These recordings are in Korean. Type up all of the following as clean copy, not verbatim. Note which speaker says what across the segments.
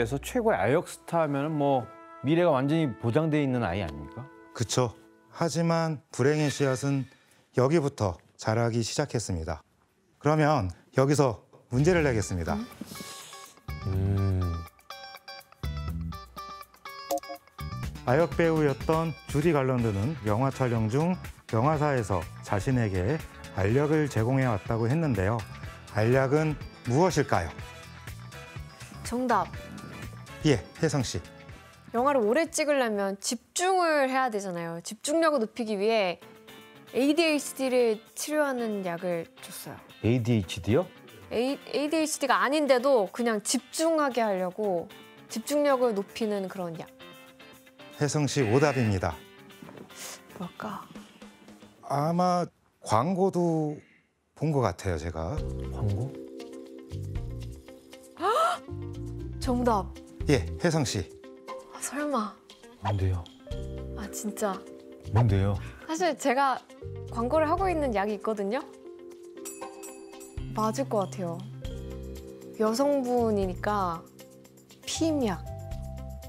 Speaker 1: 우리나라에서 최고의 아역 스타면은 뭐 미래가 완전히 보장돼 있는 아이 아닙니까?
Speaker 2: 그쵸. 하지만 불행의 씨앗은 여기부터 자라기 시작했습니다. 그러면 여기서 문제를 내겠습니다. 아역 배우였던 주디 갈런드는 영화 촬영 중 영화사에서 자신에게 알약을 제공해 왔다고 했는데요. 알약은 무엇일까요?
Speaker 3: 정답.
Speaker 2: 예, 혜성 씨.
Speaker 3: 영화를 오래 찍으려면 집중을 해야 되잖아요. 집중력을 높이기 위해 ADHD를 치료하는 약을 줬어요.
Speaker 1: ADHD요?
Speaker 3: ADHD가 아닌데도 그냥 집중하게 하려고 집중력을 높이는 그런 약.
Speaker 2: 혜성 씨 오답입니다.
Speaker 3: 뭘까?
Speaker 2: 아마 광고도 본 것 같아요, 제가.
Speaker 1: 광고?
Speaker 3: 정답.
Speaker 2: 예, 혜성 씨.
Speaker 3: 아, 설마.
Speaker 1: 뭔데요?
Speaker 3: 아 진짜.
Speaker 1: 뭔데요?
Speaker 3: 사실 제가 광고를 하고 있는 약이 있거든요. 맞을 것 같아요. 여성분이니까 피임약.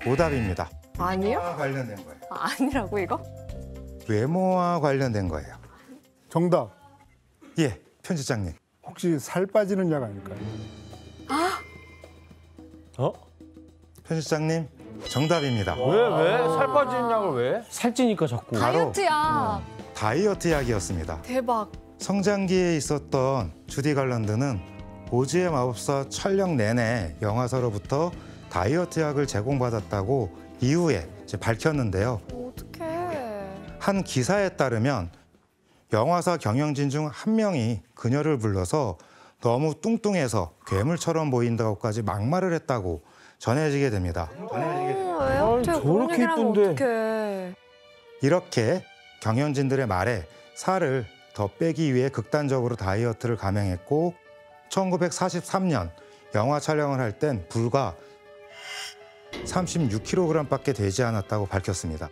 Speaker 2: 오답입니다.
Speaker 3: 아니요?
Speaker 2: 외모와 관련된 거예요.
Speaker 3: 아, 아니라고 이거?
Speaker 2: 외모와 관련된 거예요.
Speaker 4: 정답.
Speaker 2: 예, 편집장님.
Speaker 4: 혹시 살 빠지는 약 아닐까요?
Speaker 1: 어?
Speaker 2: 편집장님, 정답입니다.
Speaker 1: 왜? 살 빠지는 약을 왜? 살찌니까 자꾸.
Speaker 3: 다이어트 약.
Speaker 2: 다이어트 약이었습니다.
Speaker 3: 대박.
Speaker 2: 성장기에 있었던 주디 갈런드는 오즈의 마법사 촬영 내내 영화사로부터 다이어트 약을 제공받았다고 이후에 이제 밝혔는데요.
Speaker 3: 어떡해.
Speaker 2: 한 기사에 따르면 영화사 경영진 중 한 명이 그녀를 불러서 너무 뚱뚱해서 괴물처럼 보인다고까지 막말을 했다고 전해지게 됩니다.
Speaker 3: 왜 어떻게
Speaker 1: 저렇게
Speaker 3: 그런 얘기를 하면
Speaker 1: 이쁜데.
Speaker 3: 어떡해.
Speaker 2: 이렇게 경연진들의 말에 살을 더 빼기 위해 극단적으로 다이어트를 감행했고 1943년 영화 촬영을 할 땐 불과 36kg밖에 되지 않았다고 밝혔습니다.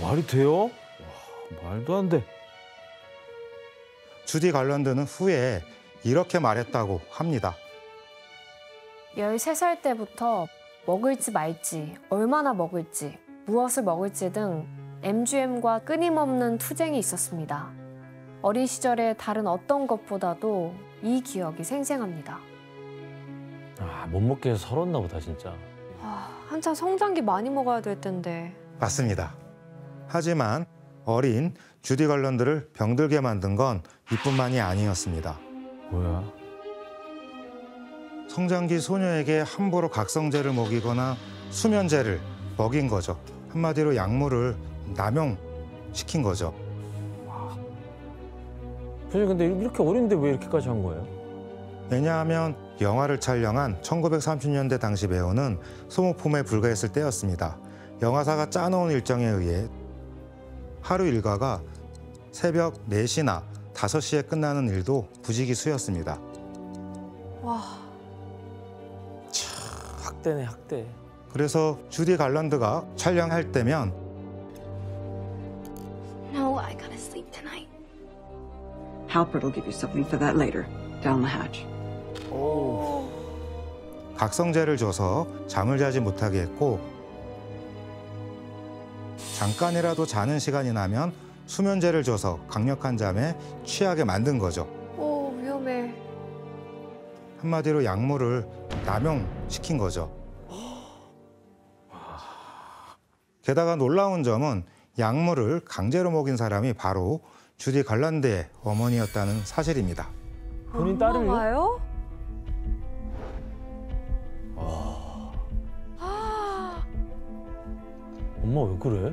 Speaker 1: 말이 돼요? 와, 말도 안 돼.
Speaker 2: 주디 갈런드는 후에 이렇게 말했다고 합니다.
Speaker 3: 13살 때부터 먹을지 말지, 얼마나 먹을지, 무엇을 먹을지 등 MGM과 끊임없는 투쟁이 있었습니다. 어린 시절에 다른 어떤 것보다도 이 기억이 생생합니다.
Speaker 1: 못 먹게 해서 서렀나 보다 진짜.
Speaker 3: 한참 성장기 많이 먹어야 될 텐데.
Speaker 2: 맞습니다. 하지만 어린 주디 갈런드를 병들게 만든 건 이뿐만이 아니었습니다.
Speaker 1: 뭐야?
Speaker 2: 성장기 소녀에게 함부로 각성제를 먹이거나 수면제를 먹인 거죠. 한마디로 약물을 남용시킨 거죠.
Speaker 1: 선생님 근데 이렇게 어린데 왜 이렇게까지 한 거예요?
Speaker 2: 왜냐하면 영화를 촬영한 1930년대 당시 배우는 소모품에 불과했을 때였습니다. 영화사가 짜놓은 일정에 의해 하루 일과가 새벽 4시나 5시에 끝나는 일도 부지기수였습니다.
Speaker 3: 와,
Speaker 1: 학대네 학대.
Speaker 2: 그래서 주디 갈런드가 촬영할 때면
Speaker 5: No, I gotta sleep tonight. Halpert will give you something for that later. Down the hatch.
Speaker 2: 각성제를 줘서 잠을 자지 못하게 했고 잠깐이라도 자는 시간이 나면 수면제를 줘서 강력한 잠에 취하게 만든 거죠.
Speaker 3: 오, 위험해.
Speaker 2: 한마디로 약물을 남용시킨 거죠. 게다가 놀라운 점은 약물을 강제로 먹인 사람이 바로 주디 갈런드의 어머니였다는 사실입니다.
Speaker 1: 본인 딸을요?
Speaker 3: 엄마가요?
Speaker 1: 엄마 왜 그래?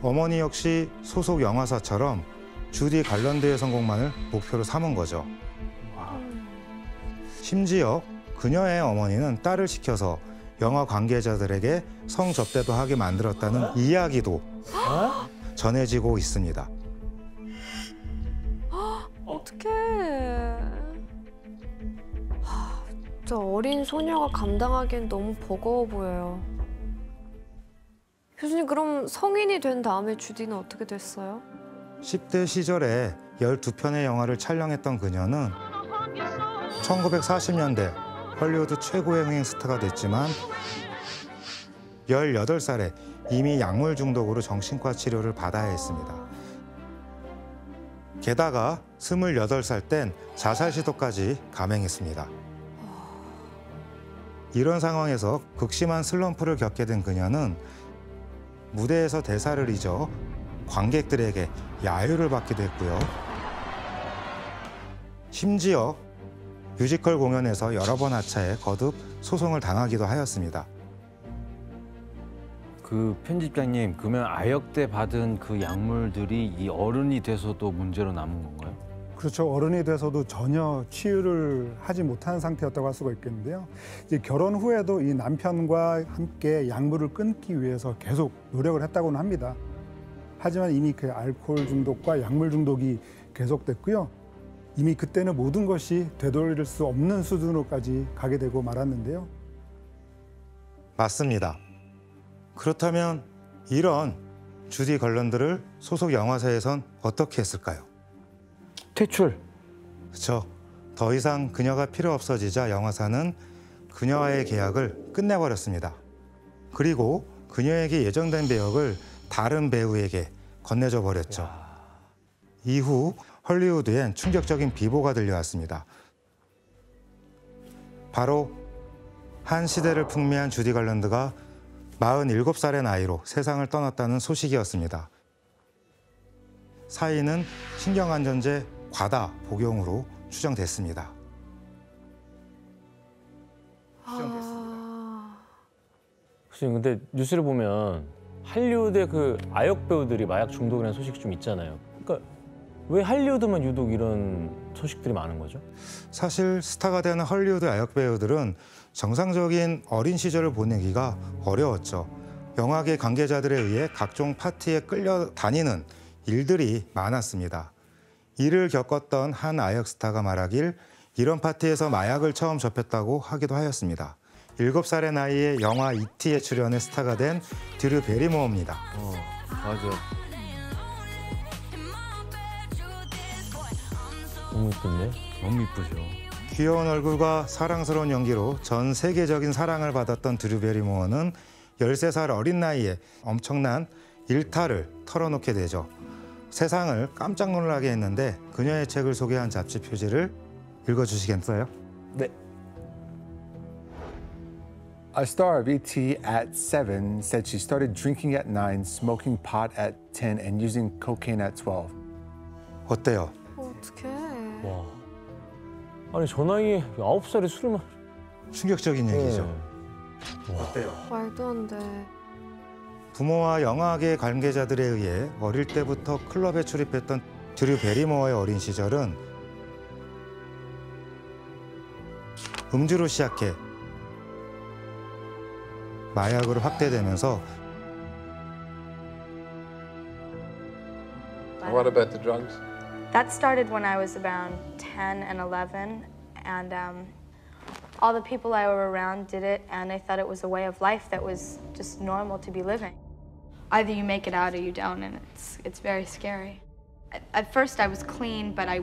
Speaker 2: 어머니 역시 소속 영화사처럼 주디 갈런드의 성공만을 목표로 삼은 거죠. 심지어 그녀의 어머니는 딸을 시켜서 영화 관계자들에게 성접대도 하게 만들었다는 이야기도 전해지고 있습니다.
Speaker 3: 어떡해. 저 어린 소녀가 감당하기엔 너무 버거워 보여요. 교수님, 그럼 성인이 된 다음에 주디는 어떻게 됐어요?
Speaker 2: 10대 시절에 12편의 영화를 촬영했던 그녀는 1940년대 헐리우드 최고의 흥행 스타가 됐지만 18살에 이미 약물 중독으로 정신과 치료를 받아야 했습니다. 게다가 28살 땐 자살 시도까지 감행했습니다. 이런 상황에서 극심한 슬럼프를 겪게 된 그녀는 무대에서 대사를 잊어 관객들에게 야유를 받기도 했고요. 심지어 뮤지컬 공연에서 여러 번 하차해 거듭 소송을 당하기도 하였습니다.
Speaker 1: 그 편집장님, 그러면 아역 때 받은 그 약물들이 이 어른이 돼서도 문제로 남은 건가요?
Speaker 4: 그렇죠. 어른이 돼서도 전혀 치유를 하지 못한 상태였다고 할 수가 있겠는데요. 이제 결혼 후에도 이 남편과 함께 약물을 끊기 위해서 계속 노력을 했다고는 합니다. 하지만 이미 그 알코올 중독과 약물 중독이 계속됐고요. 이미 그때는 모든 것이 되돌릴 수 없는 수준으로까지 가게 되고 말았는데요.
Speaker 2: 맞습니다. 그렇다면 이런 주디 걸런드를 소속 영화사에선 어떻게 했을까요?
Speaker 1: 퇴출.
Speaker 2: 그렇죠. 더 이상 그녀가 필요 없어지자 영화사는 그녀와의 계약을 끝내버렸습니다. 그리고 그녀에게 예정된 배역을 다른 배우에게 건네줘 버렸죠. 이후 헐리우드엔 충격적인 비보가 들려왔습니다. 바로 한 시대를 풍미한 주디 걸런드가 47살의 나이로 세상을 떠났다는 소식이었습니다. 사인은 신경안전제 과다 복용으로 추정됐습니다.
Speaker 6: 선생님, 근데 뉴스를 보면 할리우드의 그 아역 배우들이 마약 중독이라는 소식이 좀 있잖아요. 그러니까 왜 할리우드만 유독 이런 소식들이 많은 거죠?
Speaker 2: 사실 스타가 되는 헐리우드 아역 배우들은 정상적인 어린 시절을 보내기가 어려웠죠. 영화계 관계자들에 의해 각종 파티에 끌려다니는 일들이 많았습니다. 이를 겪었던 한 아역 스타가 말하길 이런 파티에서 마약을 처음 접했다고 하기도 하였습니다. 7살의 나이에 영화 E.T.에 출연해 스타가 된 드류 베리모어입니다.
Speaker 1: 맞아.
Speaker 6: 너무 예쁜데?
Speaker 1: 너무 이쁘죠.
Speaker 2: 귀여운 얼굴과 사랑스러운 연기로 전 세계적인 사랑을 받았던 드류 베리모어는 13살 어린 나이에 엄청난 일탈을 털어놓게 되죠. 세상을 깜짝 놀라게 했는데 그녀의 책을 소개한 잡지 표지를 읽어주시겠어요?
Speaker 6: 네.
Speaker 7: A star of ET at 7 said she started drinking at 9, smoking pot at 10, and using cocaine at 12.
Speaker 2: 어때요?
Speaker 3: 어떡해.
Speaker 6: 와. 아니, 저 나이에 9살에 술을 마...
Speaker 2: 충격적인 얘기죠. 어때요?
Speaker 3: 말도 안 돼.
Speaker 2: 부모와 영화계 관계자들에 의해 어릴 때부터 클럽에 출입했던 드류 베리모어의 어린 시절은 음주로 시작해 마약으로 확대되면서
Speaker 8: What about the drugs?
Speaker 9: That started when I was around 10 and 11, and all the people I were around did it, and I thought it was a way of life that was just normal to be living. Either you make it out or you don't, and it's very scary. At first I was clean, but I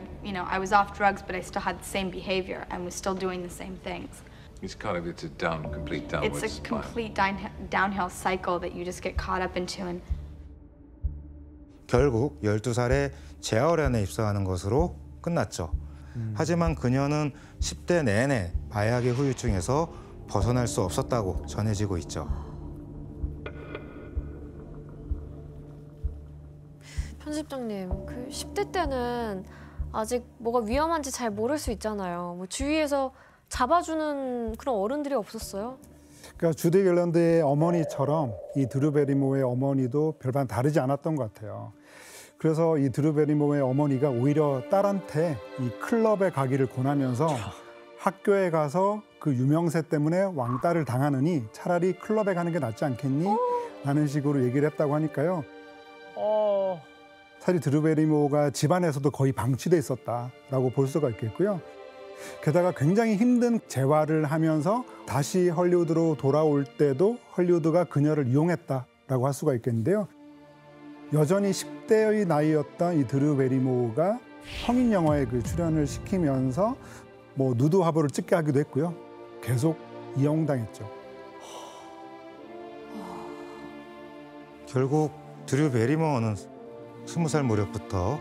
Speaker 9: was off drugs, but I still had the same behavior and was still doing the same things.
Speaker 8: It's a complete downward
Speaker 9: It's a complete downhill cycle that you just get caught up into. And
Speaker 2: 결국 12살에 재활원에 입소하는 것으로 끝났죠. 하지만 그녀는 10대 내내 마약의 후유증에서 벗어날 수 없었다고 전해지고 있죠.
Speaker 3: 편집장님, 그 10대 때는 아직 뭐가 위험한지 잘 모를 수 있잖아요. 뭐 주위에서 잡아주는 그런 어른들이 없었어요?
Speaker 4: 그러니까 주디 걸런드의 어머니처럼 이 드류 베리모어의 어머니도 별반 다르지 않았던 것 같아요. 그래서 이 드류 베리모어의 어머니가 오히려 딸한테 이 클럽에 가기를 권하면서 학교에 가서 그 유명세 때문에 왕따를 당하느니 차라리 클럽에 가는 게 낫지 않겠니? 라는 식으로 얘기를 했다고 하니까요. 사실 드류 베리모어가 집안에서도 거의 방치돼 있었다라고 볼 수가 있겠고요. 게다가 굉장히 힘든 재활을 하면서 다시 헐리우드로 돌아올 때도 헐리우드가 그녀를 이용했다라고 할 수가 있겠는데요. 여전히 10대의 나이였던 이 드류 베리모어가 성인 영화에 그 출연을 시키면서 뭐 누드 화보를 찍게 하기도 했고요. 계속 이용당했죠.
Speaker 2: 결국 드류 베리모어는 20살 무렵부터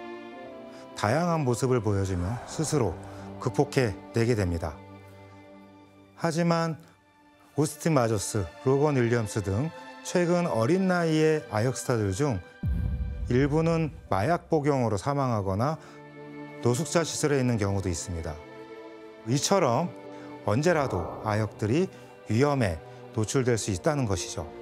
Speaker 2: 다양한 모습을 보여주며 스스로 극복해내게 됩니다. 하지만 오스틴 마저스, 로건 윌리엄스 등 최근 어린 나이의 아역 스타들 중 일부는 마약 복용으로 사망하거나 노숙자 시설에 있는 경우도 있습니다. 이처럼 언제라도 아역들이 위험에 노출될 수 있다는 것이죠.